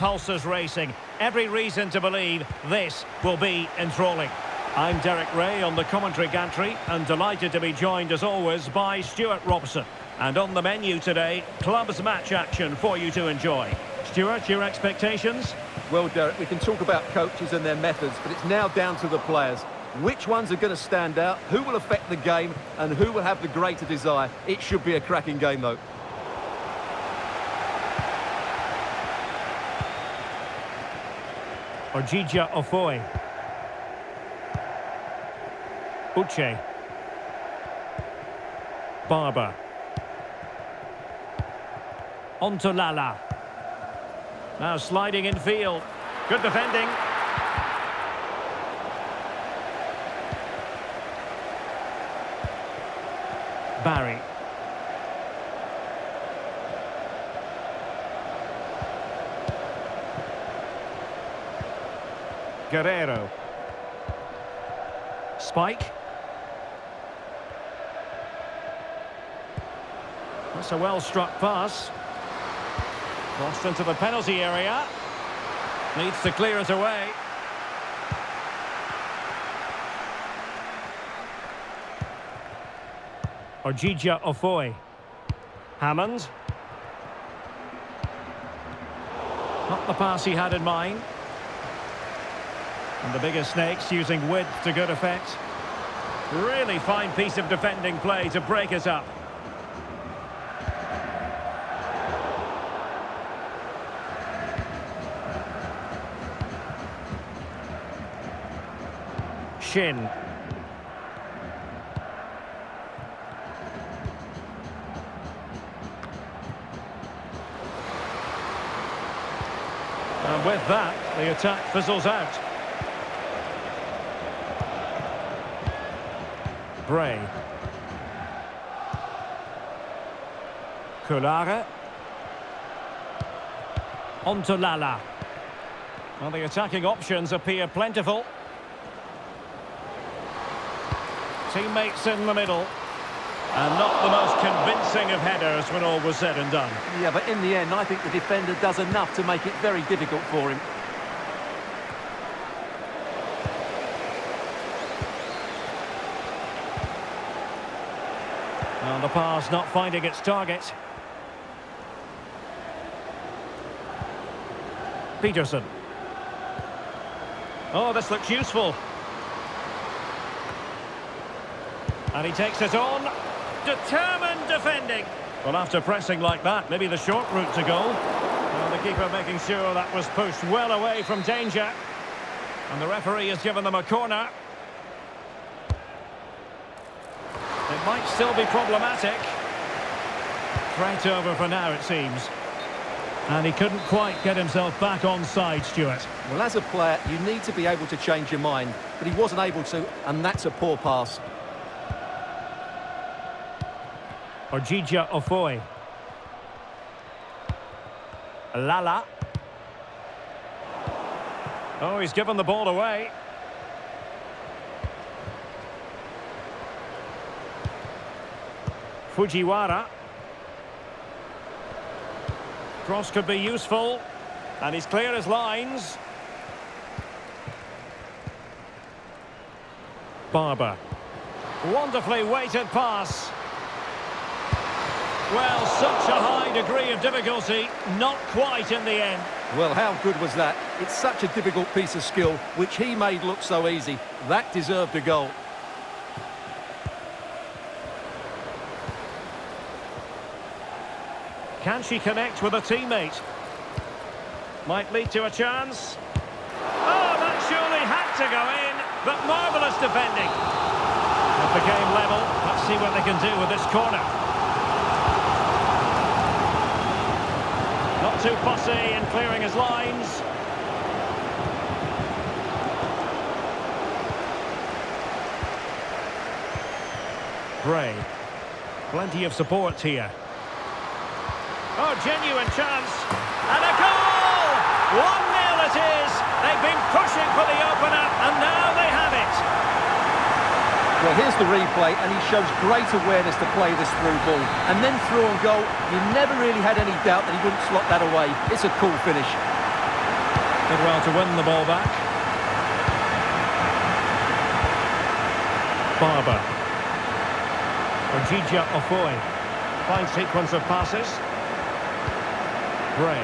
pulses racing. Every reason to believe this will be enthralling. I'm Derek Ray on the commentary gantry and delighted to be joined as always by Stuart Robson. And on the menu today, clubs match action for you to enjoy. Stuart, your expectations? Well, Derek, we can talk about coaches and their methods, but it's now down to the players. Which ones are going to stand out, who will affect the game, and who will have the greater desire? It should be a cracking game, though. Ojija Ofoe. Uche. Barber. Onto Lala. Now sliding in field. Good defending. Barry. Guerrero. Spike. That's a well-struck pass. Crossed into the penalty area. Needs to clear it away. Ojija Ofoe. Hammond. Not the pass he had in mind. And the bigger snakes using width to good effect. Really fine piece of defending play to break it up. Shin. And with that, the attack fizzles out. Bray. Kulare. Onto Lala. Well, the attacking options appear plentiful. Teammates in the middle. And not the most convincing of headers when all was said and done. Yeah, but in the end, I think the defender does enough to make it very difficult for him. And the pass not finding its target. Peterson. Oh, this looks useful. And he takes it on. Determined defending. Well, after pressing like that, maybe the short route to goal. Well, the keeper making sure that was pushed well away from danger. And the referee has given them a corner. It might still be problematic. Threat over for now, it seems. And he couldn't quite get himself back on side, Stuart. Well, as a player, you need to be able to change your mind. But he wasn't able to, and that's a poor pass. Ojija Ofoe. Lala. Oh, he's given the ball away. Fujiwara. Cross could be useful. And he's clear as lines. Barber. Wonderfully weighted pass. Well, such a high degree of difficulty, not quite in the end. Well, how good was that? It's such a difficult piece of skill, which he made look so easy. That deserved a goal. Can she connect with a teammate? Might lead to a chance. Oh, that surely had to go in, but marvellous defending. At the game level, let's see what they can do with this corner. Not too fussy in clearing his lines. Bray. Plenty of support here. Oh, genuine chance. And a goal! 1-0 it is. They've been pushing for the opener, and now they have it. Well, here's the replay, and he shows great awareness to play this through ball. And then through on goal, you never really had any doubt that he wouldn't slot that away. It's a cool finish. Did well to win the ball back. Barber. Ojija Ofoy. Fine sequence of passes. Bray.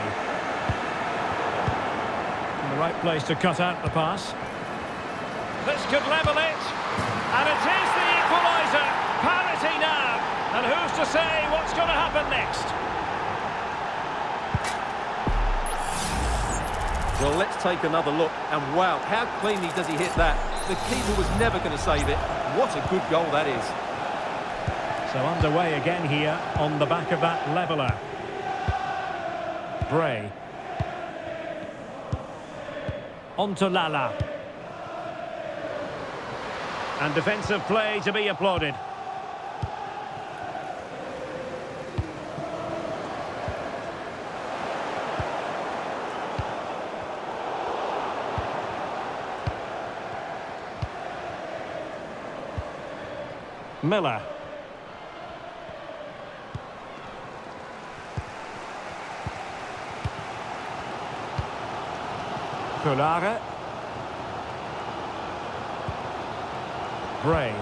In the right place to cut out the pass. This could level it. And it is the equaliser. Parity now. And who's to say what's going to happen next? Well, let's take another look. And wow, how cleanly does he hit that? The keeper was never going to save it. What a good goal that is. So underway again here on the back of that leveller. Bray. On to Lala. And defensive play to be applauded. Miller. Kulare. Bray.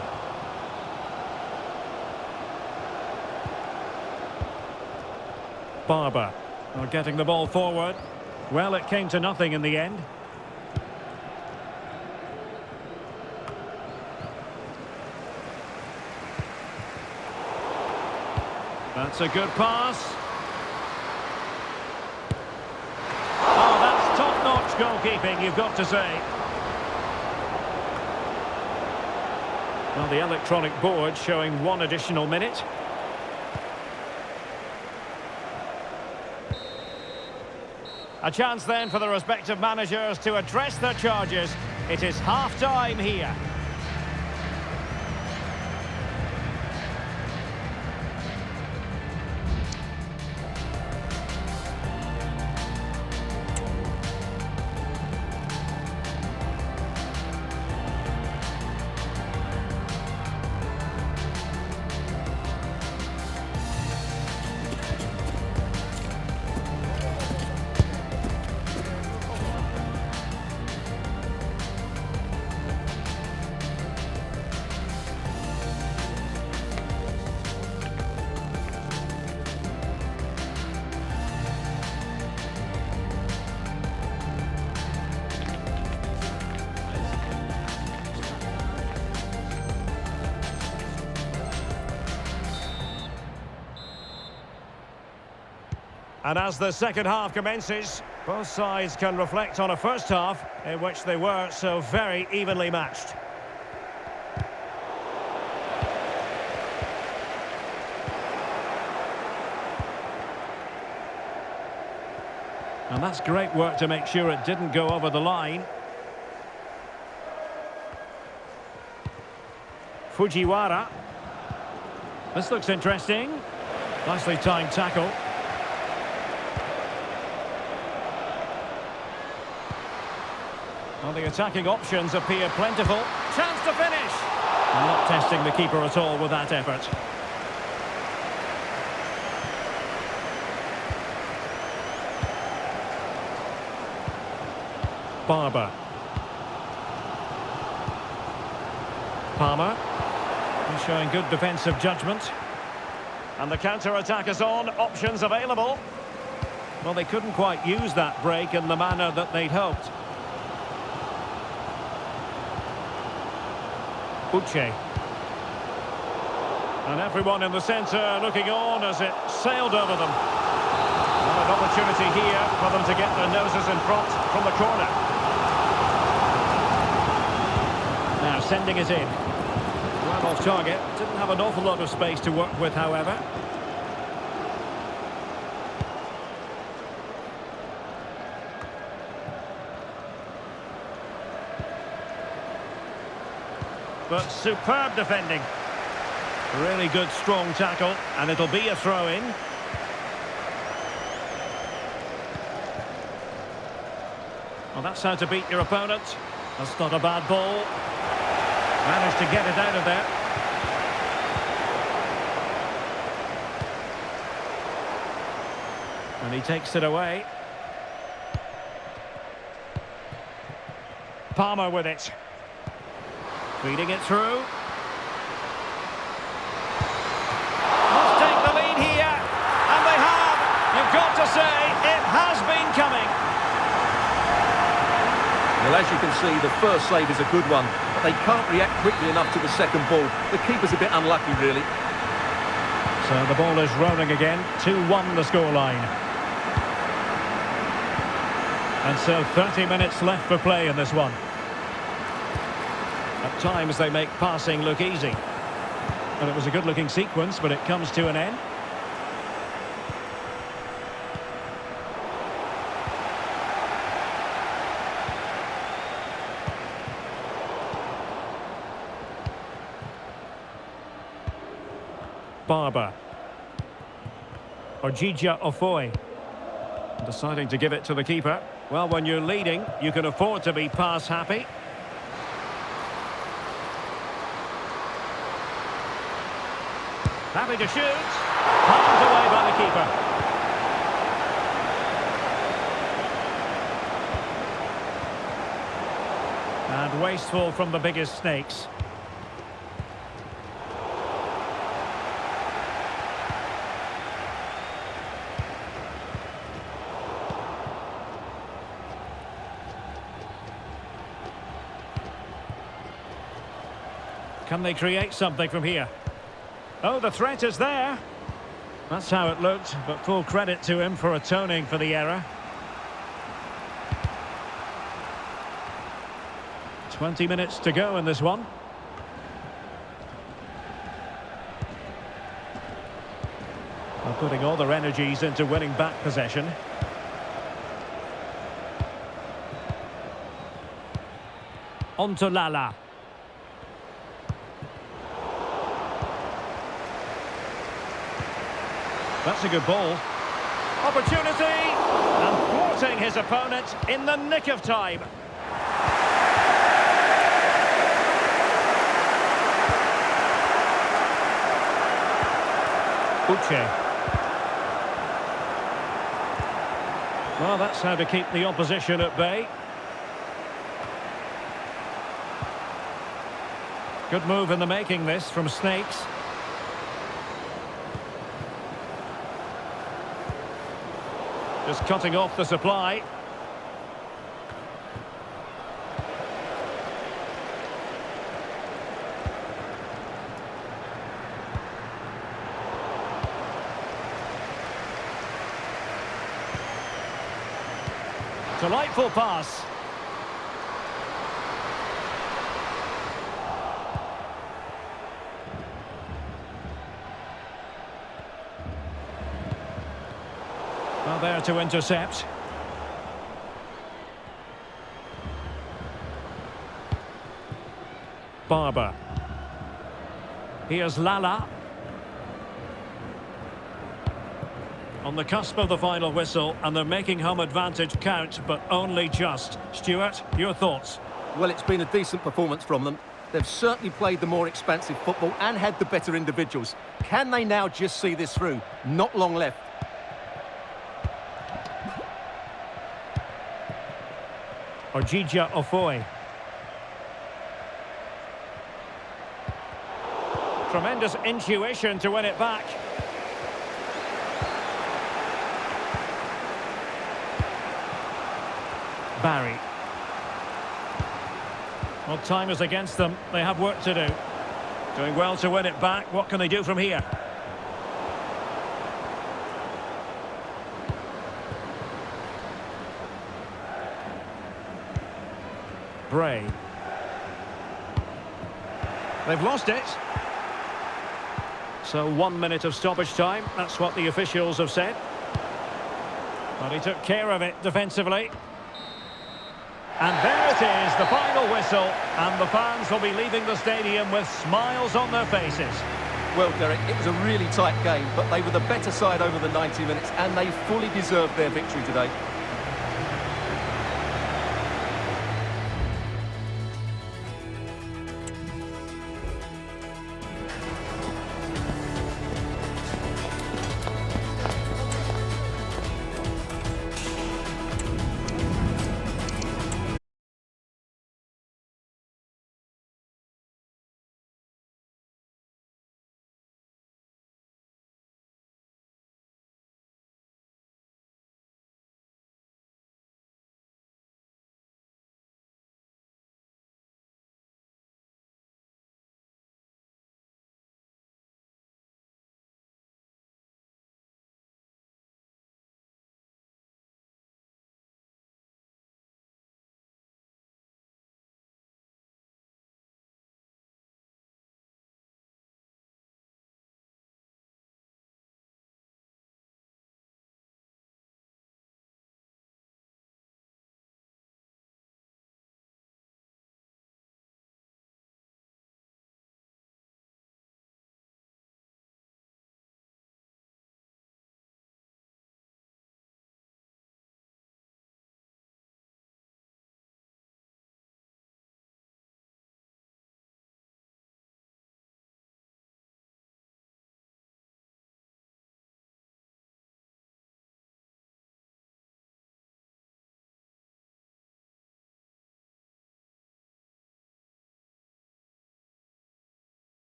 Barber. Well, getting the ball forward. Well, it came to nothing in the end. That's a good pass. Oh, that's top-notch goalkeeping, you've got to say. Well, the electronic board showing 1 additional minute. A chance then for the respective managers to address their charges. It is half-time here. And as the second half commences, both sides can reflect on a first half in which they were so very evenly matched. And that's great work to make sure it didn't go over the line. Fujiwara. This looks interesting. Nicely timed tackle. Well, the attacking options appear plentiful. Chance to finish! Not testing the keeper at all with that effort. Barber. Palmer. He's showing good defensive judgment. And the counter-attack is on. Options available. Well, they couldn't quite use that break in the manner that they'd hoped. Uche. And everyone in the centre looking on as it sailed over them. And an opportunity here for them to get their noses in front from the corner. Now sending it in. Well off target. Didn't have an awful lot of space to work with, however. But superb defending. Really good, strong tackle, and it'll be a throw-in. Well, that's how to beat your opponent. That's not a bad ball. Managed to get it out of there. And he takes it away. Palmer with it. Feeding it through. Must take the lead here. And they have. You've got to say, it has been coming. Well, as you can see, the first save is a good one, but they can't react quickly enough to the second ball. The keeper's a bit unlucky, really. So the ball is rolling again. 2-1 the scoreline. And so 30 minutes left for play in this one. At times they make passing look easy. And it was a good-looking sequence, but it comes to an end. Barber. Orjija Ofoy. Deciding to give it to the keeper. Well, when you're leading, you can afford to be pass happy. Happy to shoot. Palmed away by the keeper. And wasteful from the biggest snakes. Can they create something from here? Oh, the threat is there. That's how it looked, but full credit to him for atoning for the error. 20 minutes to go in this one. They're putting all their energies into winning back possession. On to Lala. That's a good ball. Opportunity! And thwarting his opponent in the nick of time. Uche. Well, that's how to keep the opposition at bay. Good move in the making this from Snakes. Just cutting off the supply. Delightful pass. Well, there to intercept. Barber. Here's Lala. On the cusp of the final whistle, and they're making home advantage count, but only just. Stuart, your thoughts? Well, it's been a decent performance from them. They've certainly played the more expansive football and had the better individuals. Can they now just see this through? Not long left. Orjija Ofoy. Tremendous intuition to win it back. Barry. Well, time is against them. They have work to do. Doing well to win it back. What can they do from here? Bray. They've lost it. So 1 minute of stoppage time. That's what the officials have said. But he took care of it defensively. And there it is, the final whistle. And the fans will be leaving the stadium with smiles on their faces. Well, Derek, it was a really tight game, but they were the better side over the 90 minutes, and they fully deserved their victory today.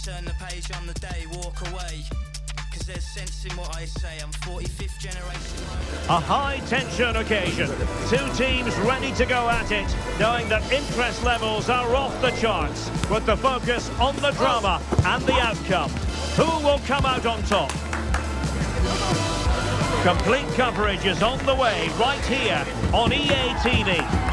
Turn the page on the day, walk away. Cause there's sense in what I say. I'm 45th generation. A high-tension occasion. Two teams ready to go at it, knowing that interest levels are off the charts, with the focus on the drama and the outcome. Who will come out on top? Complete coverage is on the way right here on EA TV.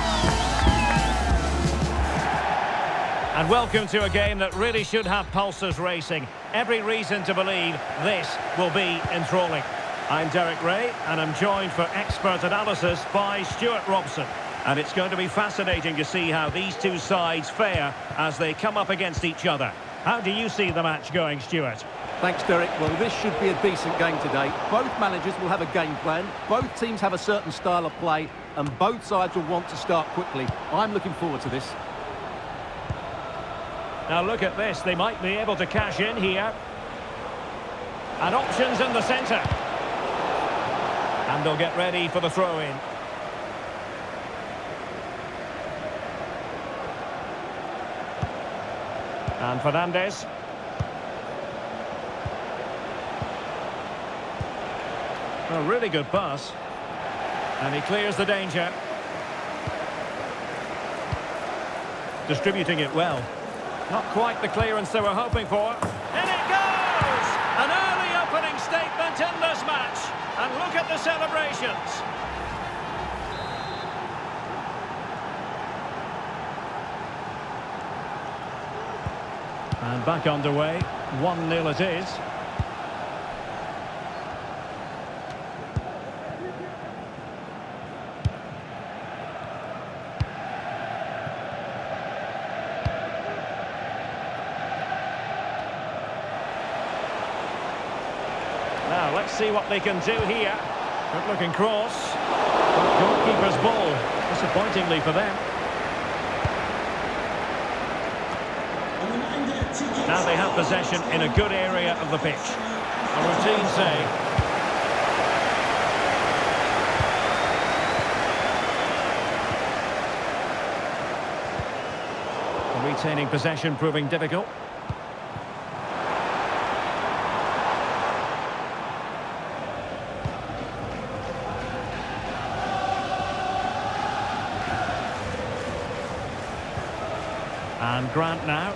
And welcome to a game that really should have pulses racing. Every reason to believe this will be enthralling. I'm Derek Ray, and I'm joined for expert analysis by Stuart Robson. And it's going to be fascinating to see how these two sides fare as they come up against each other. How do you see the match going, Stuart? Thanks, Derek. Well, this should be a decent game today. Both managers will have a game plan. Both teams have a certain style of play, and both sides will want to start quickly. I'm looking forward to this. Now look at this, they might be able to cash in here. And options in the centre. And they'll get ready for the throw-in. And Fernandez. A really good pass. And he clears the danger. distributing it well. Not quite the clearance they were hoping for. In it goes! An early opening statement in this match. And look at the celebrations. And back underway. 1-0 it is. Now, let's see what they can do here. Good-looking cross. Goalkeeper's ball, disappointingly for them. Now they have possession in a good area of the pitch. A routine save. Retaining possession proving difficult. And Grant now.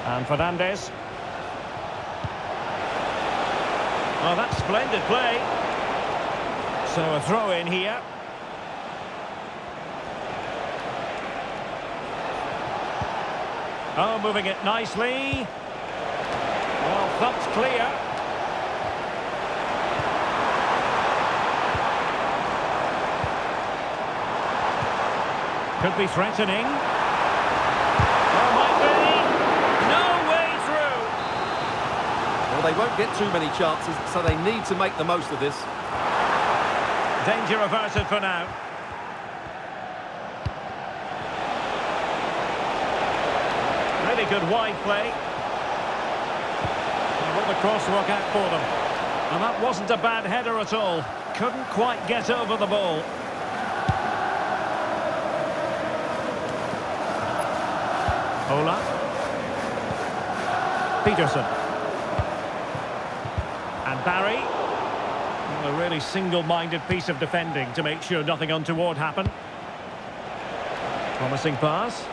And Fernandes. Oh, that's splendid play. So a throw in here. Oh, moving it nicely. Well, thumped clear. Could be threatening. Oh, might be. No way through. Well, they won't get too many chances, so they need to make the most of this. Danger averted for now. Really good wide play. And will the cross work out for them? And that wasn't a bad header at all. Couldn't quite get over the ball. Ola. Peterson. And Barry. A really single-minded piece of defending to make sure nothing untoward happened. Promising pass.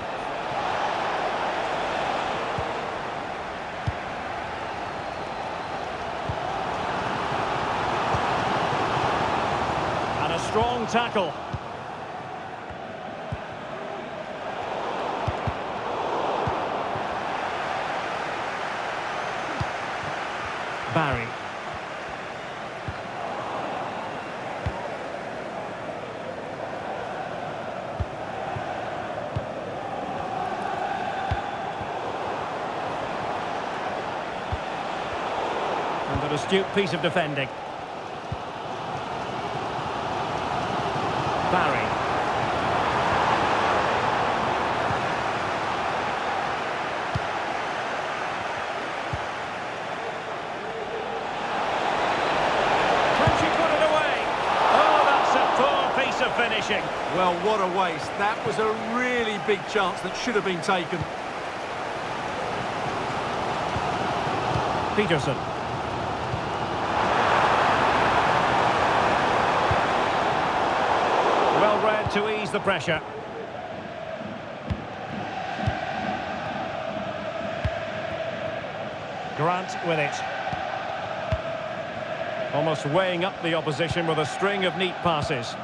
And a strong tackle. Barry. And an astute piece of defending. Barry. Of finishing. Well, what a waste. That was a really big chance that should have been taken. Peterson. Well read to ease the pressure. Grant with it. Almost weighing up the opposition with a string of neat passes.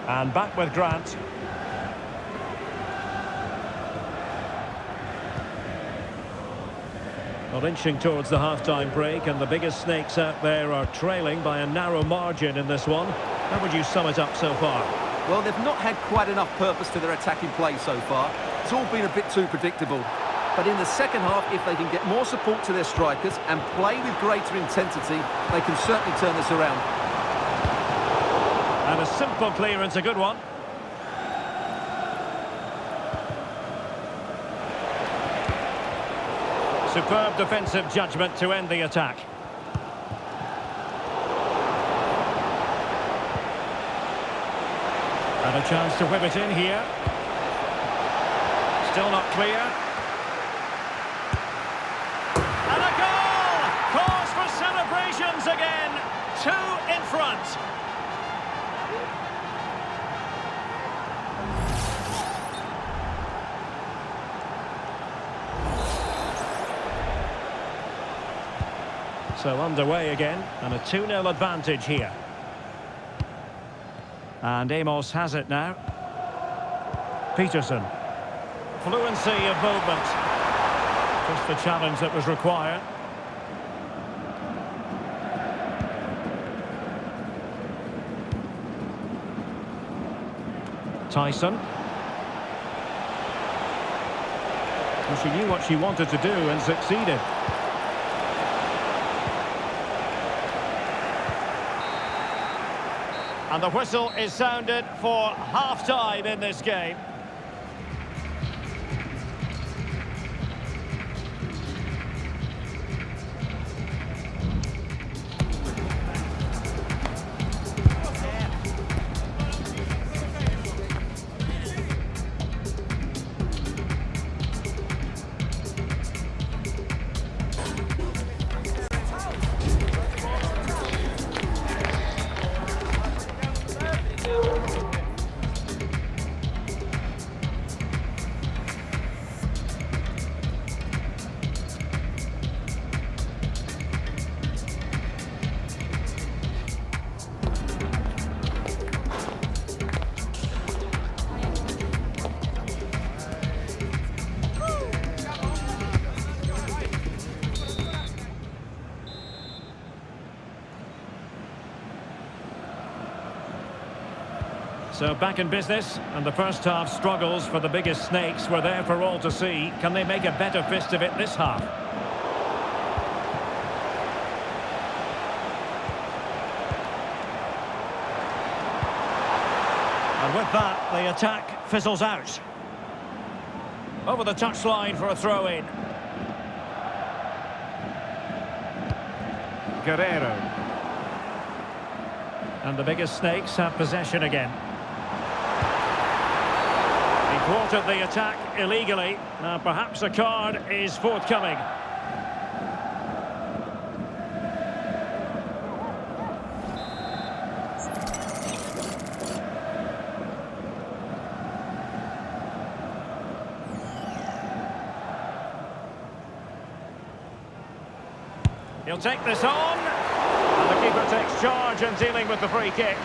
And back with Grant. Well, inching towards the half-time break, and the biggest snakes out there are trailing by a narrow margin in this one. How would you sum it up so far? Well, they've not had quite enough purpose to their attacking play so far. It's all been a bit too predictable. But in the second half, if they can get more support to their strikers and play with greater intensity, they can certainly turn this around. And a simple clearance, a good one. Superb defensive judgment to end the attack. And a chance to whip it in here. Still not clear. And a goal! Cause for celebrations again. 2 in front. So underway again, and a 2-0 advantage here. And Amos has it now. Peterson. Fluency of movement. Just the challenge that was required. Tyson. Well, she knew what she wanted to do and succeeded. And the whistle is sounded for half-time in this game. So back in business, and the first half struggles for the biggest snakes were there for all to see. Can they make a better fist of it this half? And with that, the attack fizzles out. Over the touchline for a throw-in. Guerrero. And the biggest snakes have possession again. Thwarted the attack illegally. Now perhaps a card is forthcoming. He'll take this on. And the keeper takes charge in dealing with the free kick.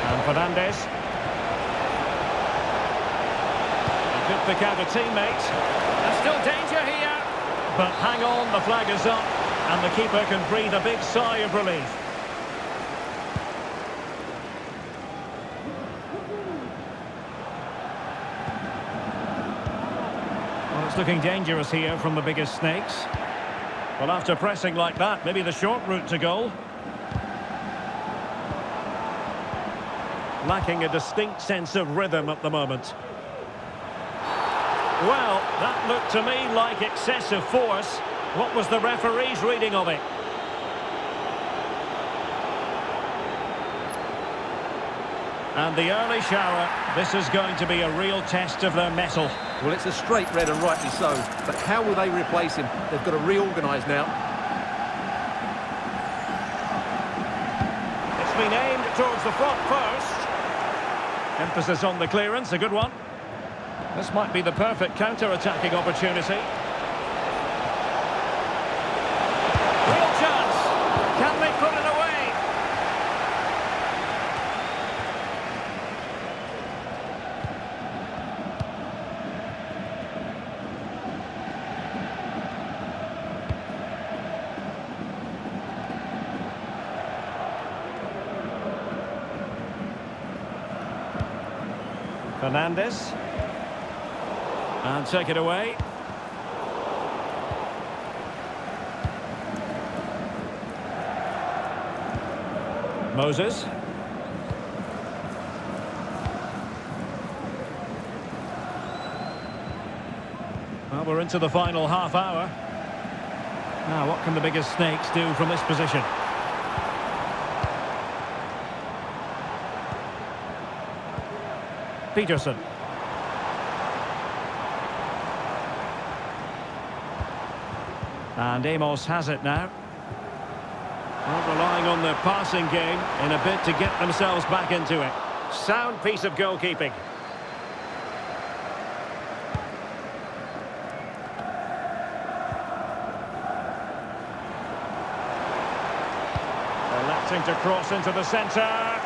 And Fernandez. Good pick out a teammate. There's still danger here. But hang on, the flag is up. And the keeper can breathe a big sigh of relief. Well, it's looking dangerous here from the biggest snakes. Well, after pressing like that, maybe the short route to goal. Lacking a distinct sense of rhythm at the moment. Well, that looked to me like excessive force. What was the referee's reading of it? And the early shower, this is going to be a real test of their mettle. Well, it's a straight red and rightly so. But how will they replace him? They've got to reorganise now. It's been aimed towards the front first. Emphasis on the clearance, a good one. This might be the perfect counter-attacking opportunity. Real chance. Can they put it away? Fernandez. And take it away. Moses. Well, we're into the final half hour. Now, what can the biggest snakes do from this position? Peterson. And Amos has it now. Well, relying on their passing game in a bid to get themselves back into it. Sound piece of goalkeeping. Electing to cross into the centre.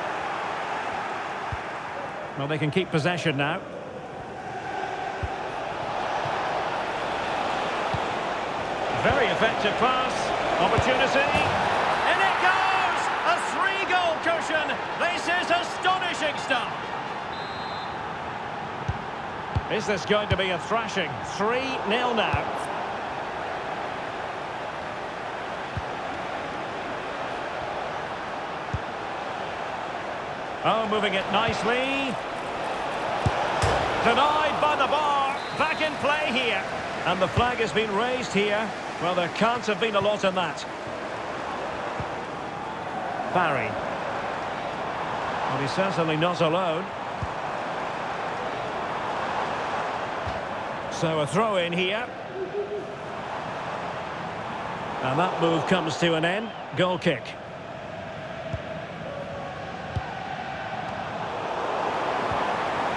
Well, they can keep possession now. Very effective pass. Opportunity. In it goes! A 3-goal cushion. This is astonishing stuff. Is this going to be a thrashing? 3-0 now. Oh, moving it nicely. Denied by the bar. Back in play here. And the flag has been raised here. Well, there can't have been a lot in that. Barry. Well, he's certainly not alone. So a throw in here. And that move comes to an end. Goal kick.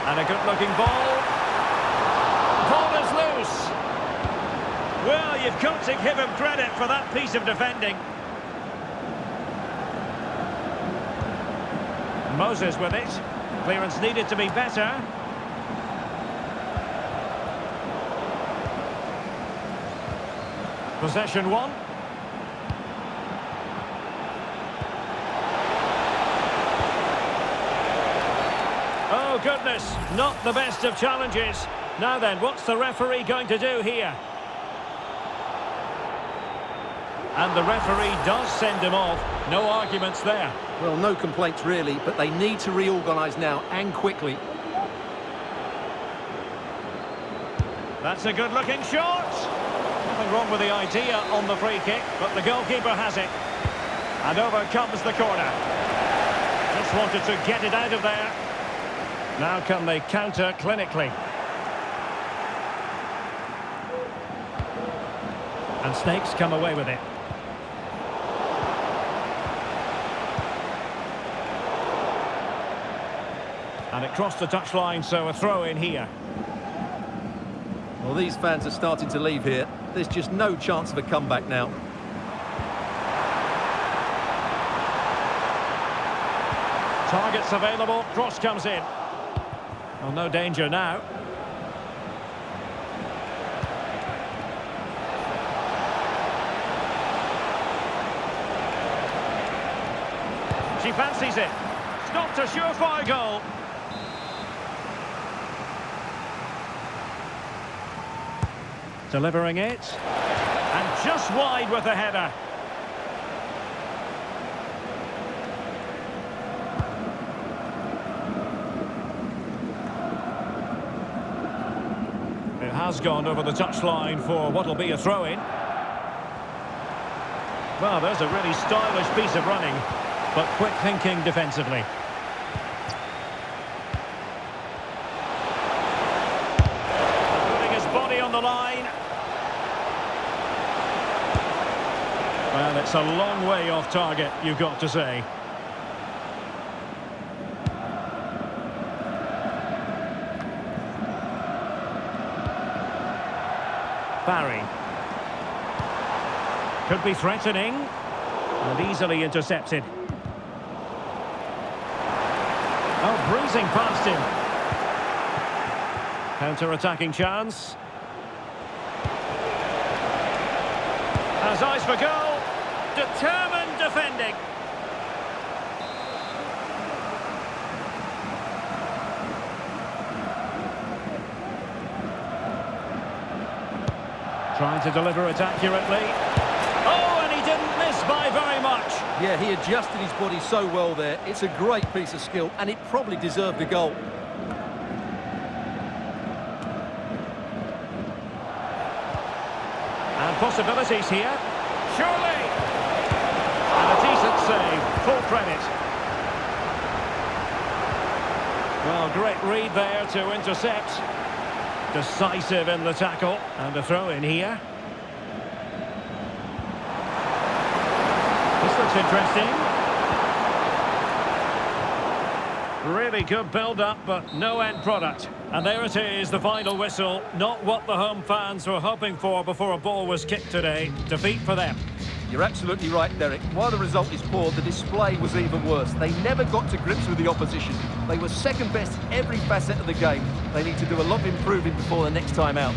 And a good-looking ball. Ball is loose. Well, you've got to give him credit for that piece of defending. Moses with it. Clearance needed to be better. Possession one. Oh, goodness, not the best of challenges. Now then, what's the referee going to do here? And the referee does send him off. No arguments there. Well, no complaints really, but they need to reorganise now and quickly. That's a good-looking shot. Nothing wrong with the idea on the free kick, but the goalkeeper has it. And over comes the corner. Just wanted to get it out of there. Now can they counter clinically? And Snakes come away with it. And it crossed the touchline, so a throw in here. Well, these fans are starting to leave here. There's just no chance of a comeback now. Targets available, cross comes in. Well, no danger now. She fancies it. Stopped a surefire goal. Delivering it. And just wide with the header. It has gone over the touchline for what will be a throw-in. Well, there's a really stylish piece of running, but quick thinking defensively. Putting his body on the line. Well, it's a long way off target, you've got to say. Barry. Could be threatening. And easily intercepted. Oh, breezing past him. Counter-attacking chance. Has eyes for goal. Determined defending. Trying to deliver it accurately. Oh, and he didn't miss by very much. Yeah, he adjusted his body so well there. It's a great piece of skill, and it probably deserved a goal. And possibilities here. Surely! And a decent save. Full credit. Well, great read there to intercept. Decisive in the tackle. And a throw in here. This looks interesting. Really good build-up, but no end product. And there it is, the final whistle. Not what the home fans were hoping for before a ball was kicked today. Defeat for them. You're absolutely right, Derek. While the result is poor, the display was even worse. They never got to grips with the opposition. They were second best in every facet of the game. They need to do a lot of improving before the next time out.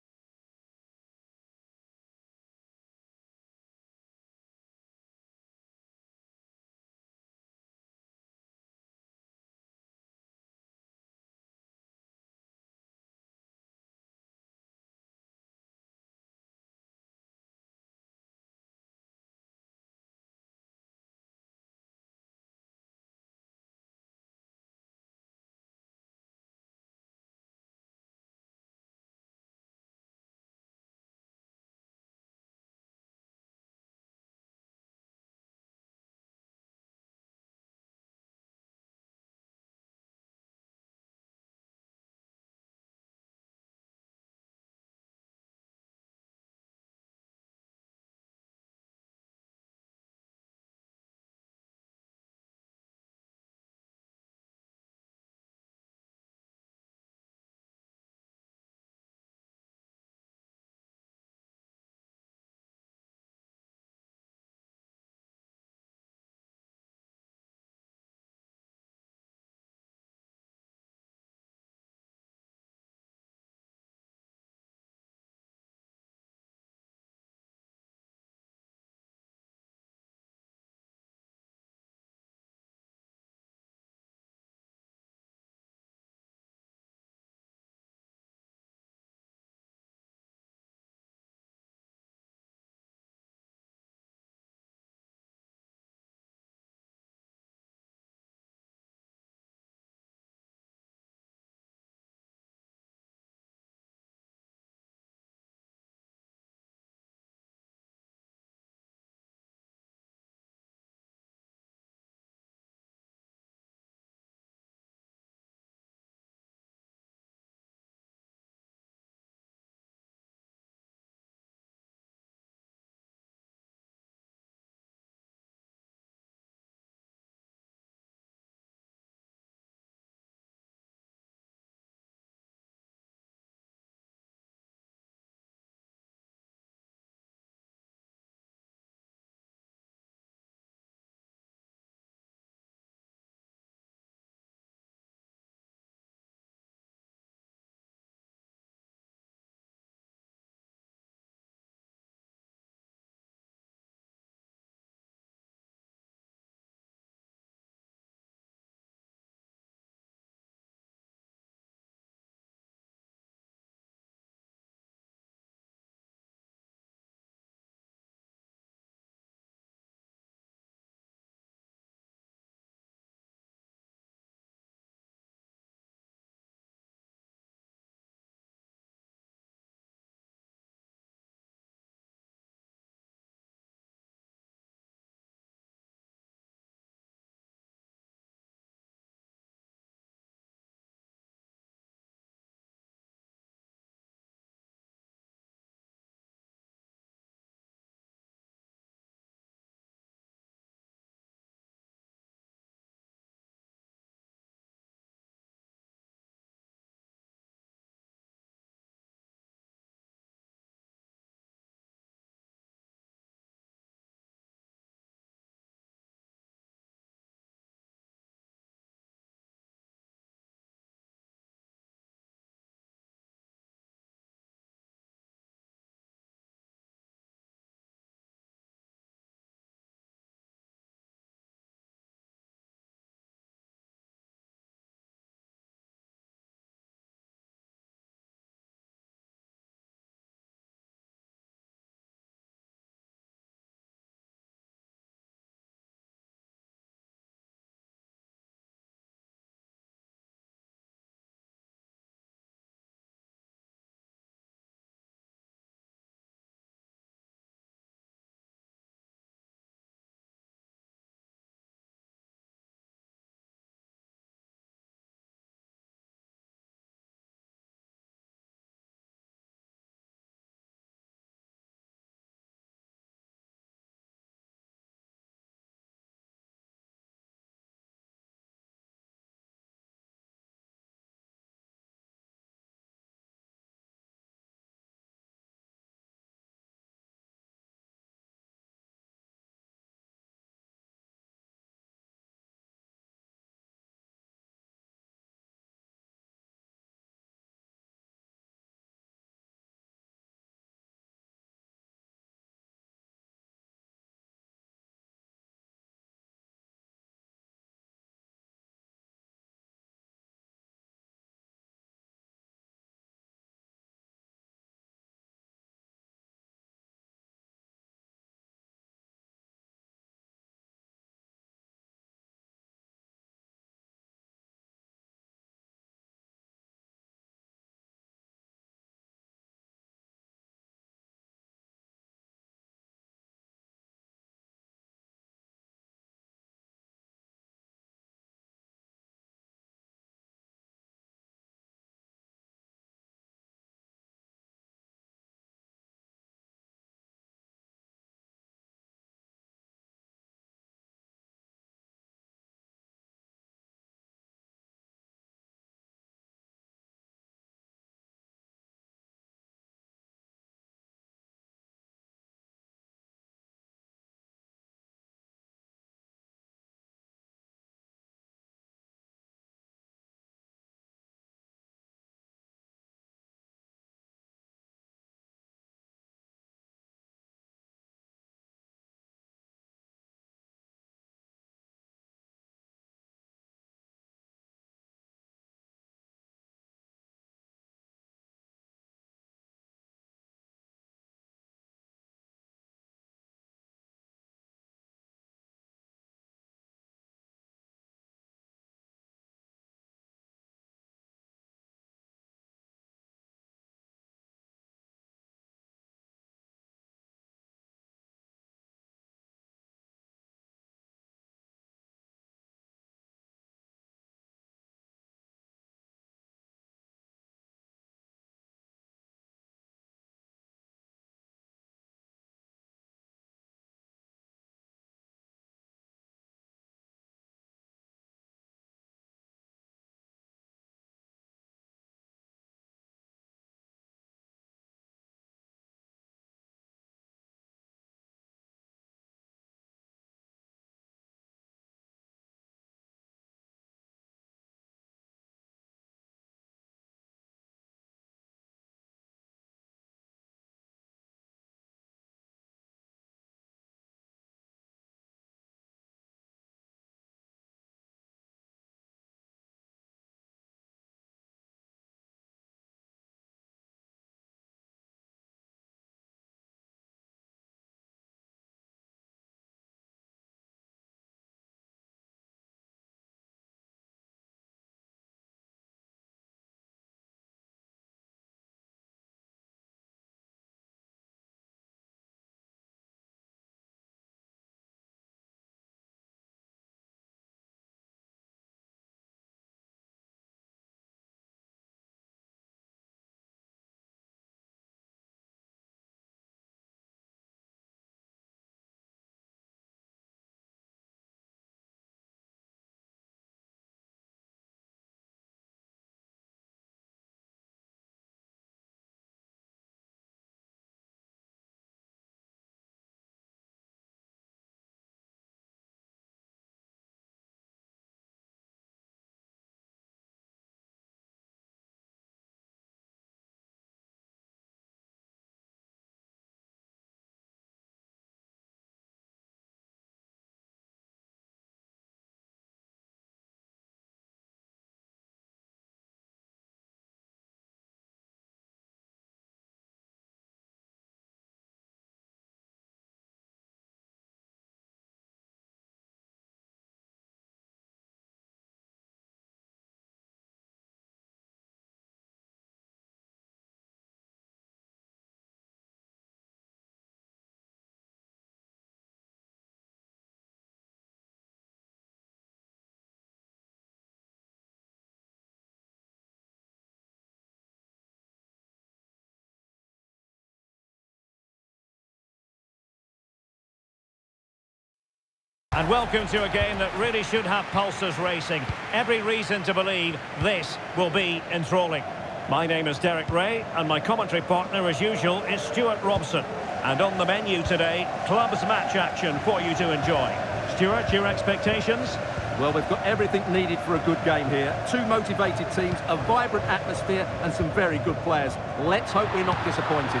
And welcome to a game that really should have pulses racing. Every reason to believe this will be enthralling. My name is Derek Ray, and my commentary partner, as usual, is Stuart Robson. And on the menu today, clubs match action for you to enjoy. Stuart, your expectations? Well, we've got everything needed for a good game here. Two motivated teams, a vibrant atmosphere, and some very good players. Let's hope we're not disappointed.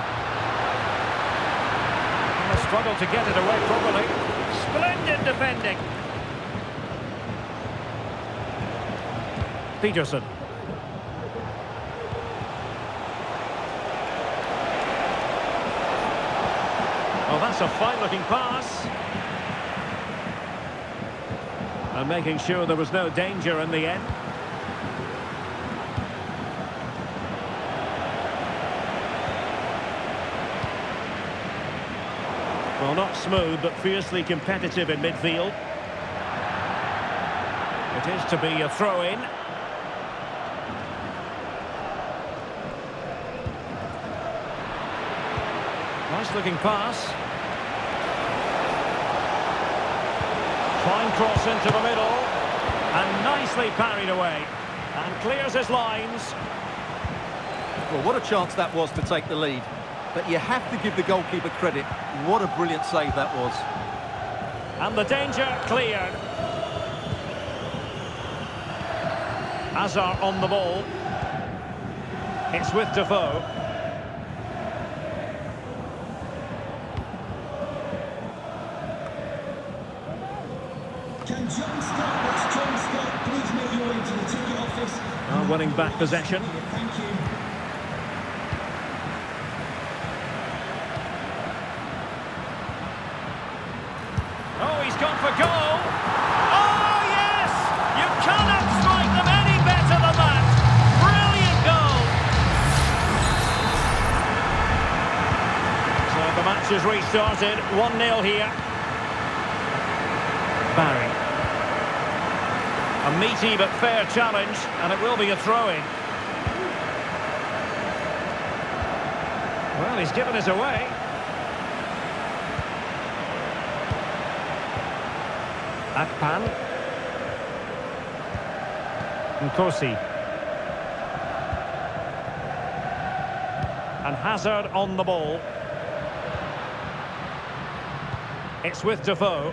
And a struggle to get it away properly. Splendid defending. Peterson. Oh, that's a fine-looking pass. And making sure there was no danger in the end. Well, not smooth, but fiercely competitive in midfield. It is to be a throw-in. Nice-looking pass. Fine cross into the middle. And nicely parried away. And clears his lines. Well, what a chance that was to take the lead. But you have to give the goalkeeper credit. What a brilliant save that was. And the danger cleared. Hazard on the ball. It's with Defoe. Can John Scott, that's John Scott, please make your way to the ticket office. Winning back possession. Thank you. Oh, he's gone for goal. Oh, yes! You cannot strike them any better than that. Brilliant goal. So the match has restarted. 1-0 here. Barry. A meaty but fair challenge, and it will be a throw-in. Well, he's given us away. Akpan. Nkosi. And Hazard on the ball. It's with Defoe.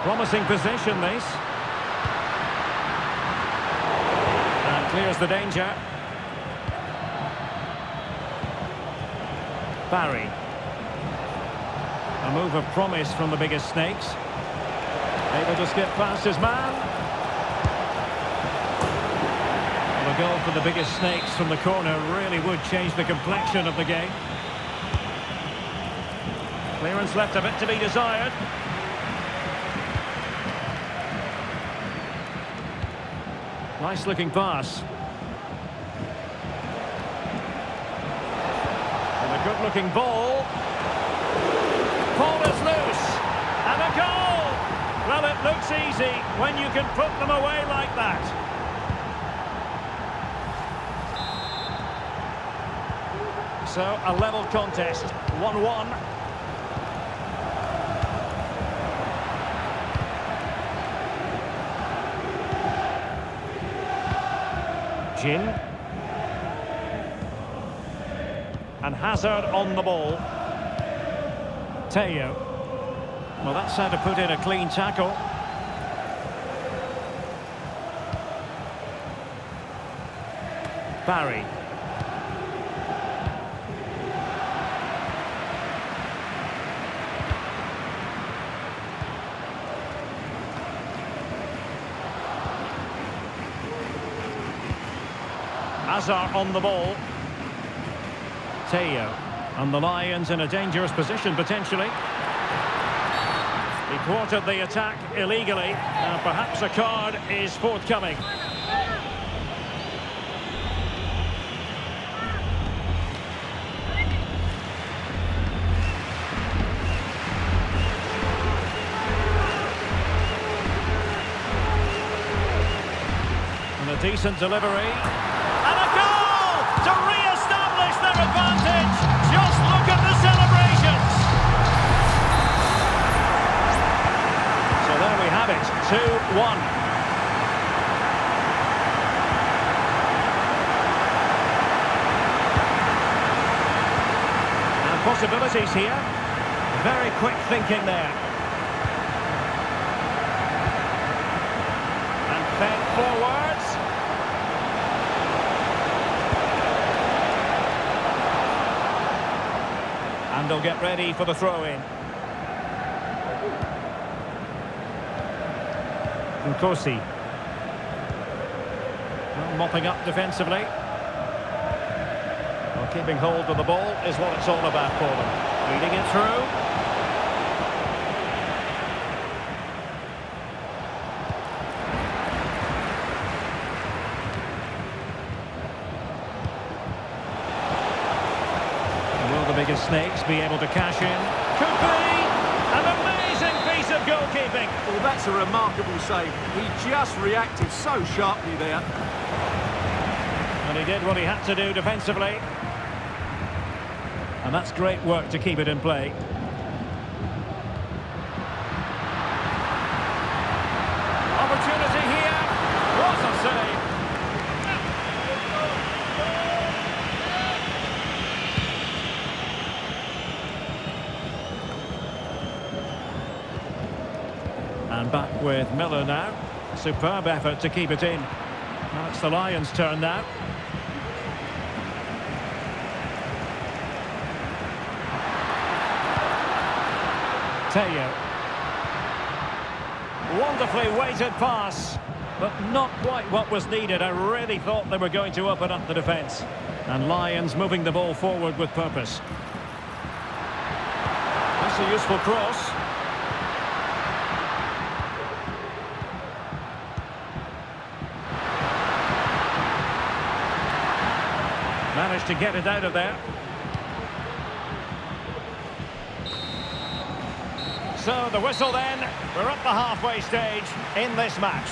Promising position, this. And clears the danger. Barry. A move of promise from the biggest snakes. Able to skip past his man. Well, a goal for the biggest snakes from the corner really would change the complexion of the game. Clearance left a bit to be desired. Nice looking pass. And a good looking ball. Ball is loose. And a goal! Well, it looks easy when you can put them away like that. So, a level contest, 1-1. Jin. And Hazard on the ball. Teo. Well, that's how to put in a clean tackle. Barry. Hazard on the ball. Teo. And the Lions in a dangerous position, potentially. He quartered the attack illegally. Now perhaps a card is forthcoming. And a decent delivery. And a goal to re-establish their advantage. Just look at the celebrations. 2-1. And possibilities here. Very quick thinking there. And fed forwards. And they'll get ready for the throw-in. Nkosi. Well, mopping up defensively. Well, keeping hold of the ball is what it's all about for them. Feeding it through. Will the biggest snakes be able to cash in? Could be! An amazing piece of goalkeeping! Well, that's a remarkable save. He just reacted so sharply there. And he did what he had to do defensively. And that's great work to keep it in play. Opportunity here. What a save! And back with Miller now. Superb effort to keep it in. Now it's the Lions' turn now. Teo. Wonderfully weighted pass, but not quite what was needed. I really thought they were going to open up the defence. And Lions moving the ball forward with purpose. That's a useful cross. Managed to get it out of there. So the whistle then. We're at the halfway stage in this match.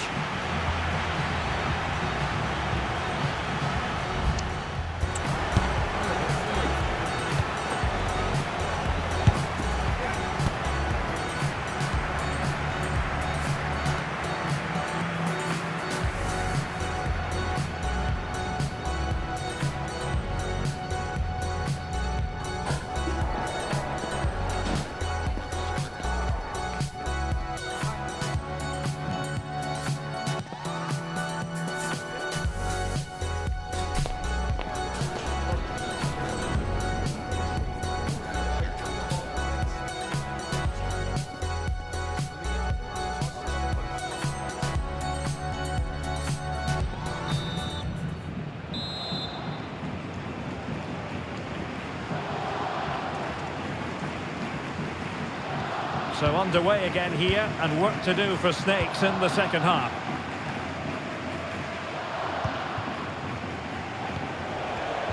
So underway again here, and work to do for Snakes in the second half.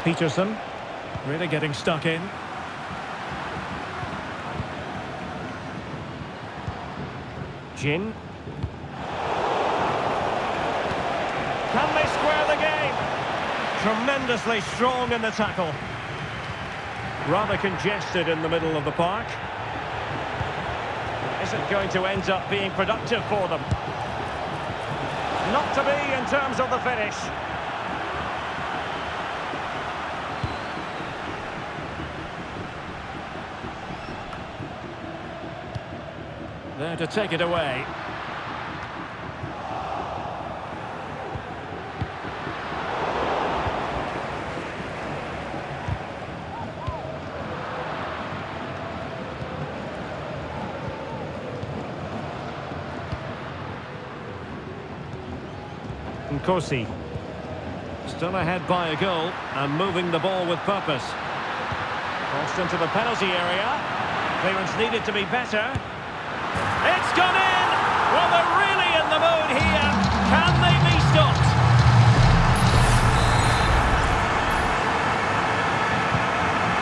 Peterson, really getting stuck in. Jin. Can they square the game? Tremendously strong in the tackle. Rather congested in the middle of the park. Isn't going to end up being productive for them. Not to be in terms of the finish. There to take it away. Nkosi. Still ahead by a goal and moving the ball with purpose. Crossed into the penalty area. Clearance needed to be better. It's gone in! Well, they're really in the mood here. Can they be stopped?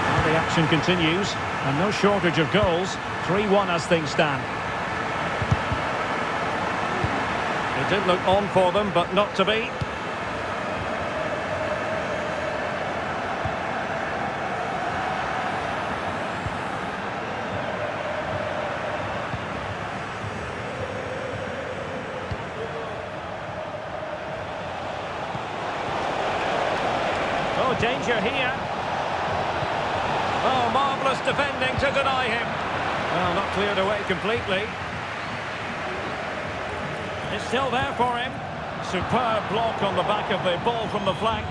Well, the action continues and no shortage of goals. 3-1 as things stand. It did look on for them, but not to be. Danger here. Oh, marvellous defending to deny him. Well, not cleared away completely. It's still there for him. Superb block on the back of the ball from the flank.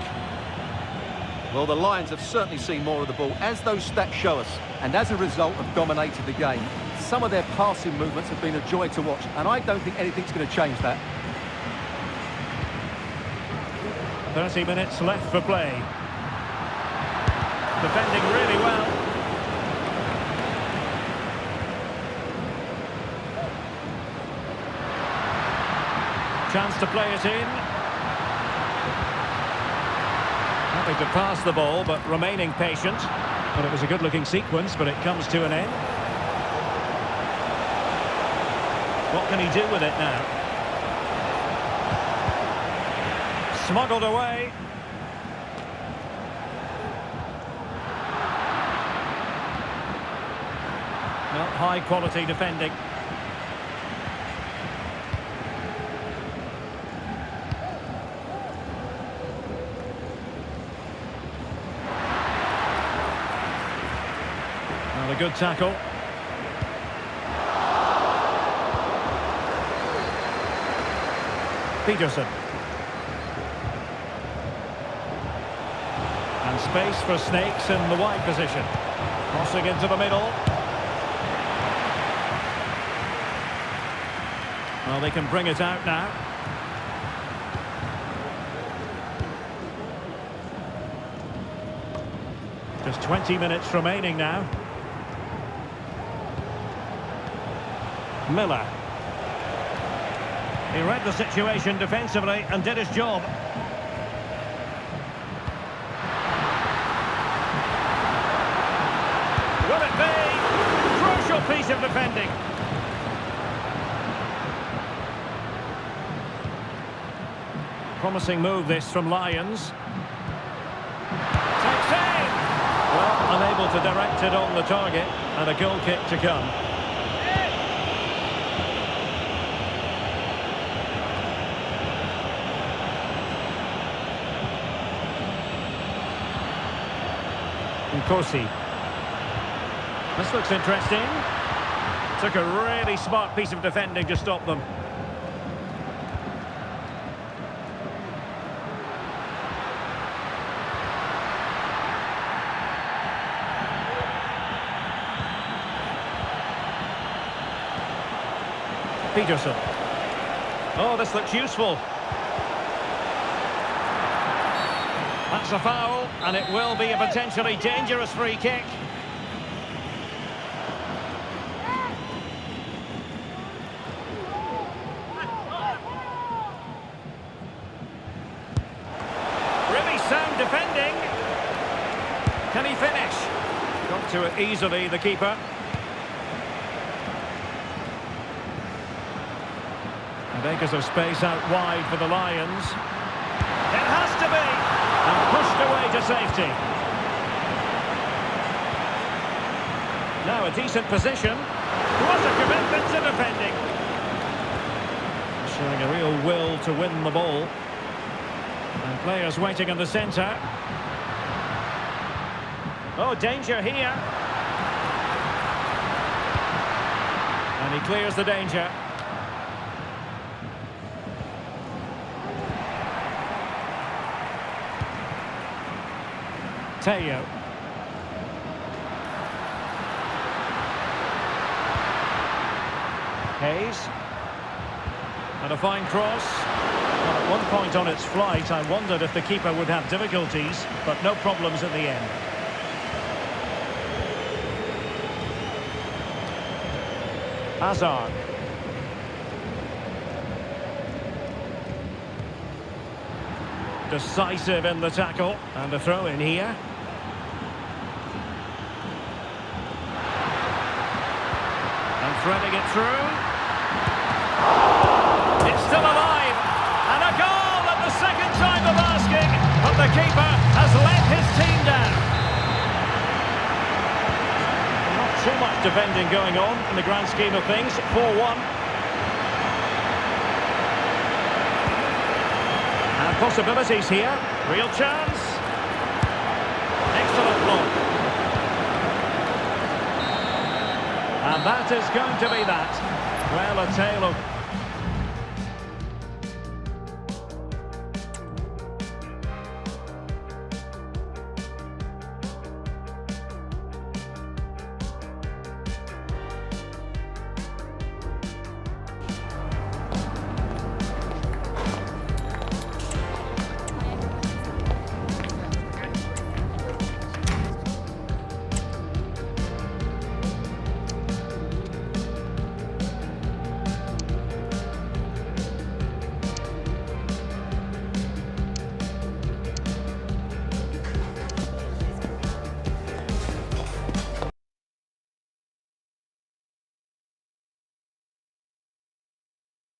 Well, the Lions have certainly seen more of the ball, as those stats show us, and as a result have dominated the game. Some of their passing movements have been a joy to watch, and I don't think anything's going to change that. 30 minutes left for play. Defending really well. Chance to play it in. Having to pass the ball, but remaining patient. But it was a good-looking sequence, but it comes to an end. What can he do with it now? Smuggled away. Well, high-quality defending. Well, a good tackle. Peterson. And space for Snakes in the wide position. Crossing into the middle. Well, they can bring it out now. Just 20 minutes remaining now. Miller. He read the situation defensively and did his job. Will it be? Crucial piece of defending. Promising move this from Lions. Takes aim! Well, unable to direct it on the target, and a goal kick to come. Corsi. This looks interesting. Took a really smart piece of defending to stop them. Peterson. Oh, this looks useful. That's a foul, and it will be a potentially dangerous free kick. Really sound defending. Can he finish? Got to it easily, the keeper. And acres of space out wide for the Lions. It has to be. And pushed away to safety. Now a decent position. What a commitment to defending. Showing a real will to win the ball. And players waiting in the centre. Oh, danger here. And he clears the danger. Teo. Hayes. And a fine cross. Well, at one point on its flight, I wondered if the keeper would have difficulties, but no problems at the end. Hazard. Decisive in the tackle, and a throw in here. And threading it through. It's still alive, and a goal at the second time of asking, but the keeper has let his team down. Not too much defending going on in the grand scheme of things. 4-1. Possibilities here, real chance. excellent block. And that is going to be that. Well, a tale of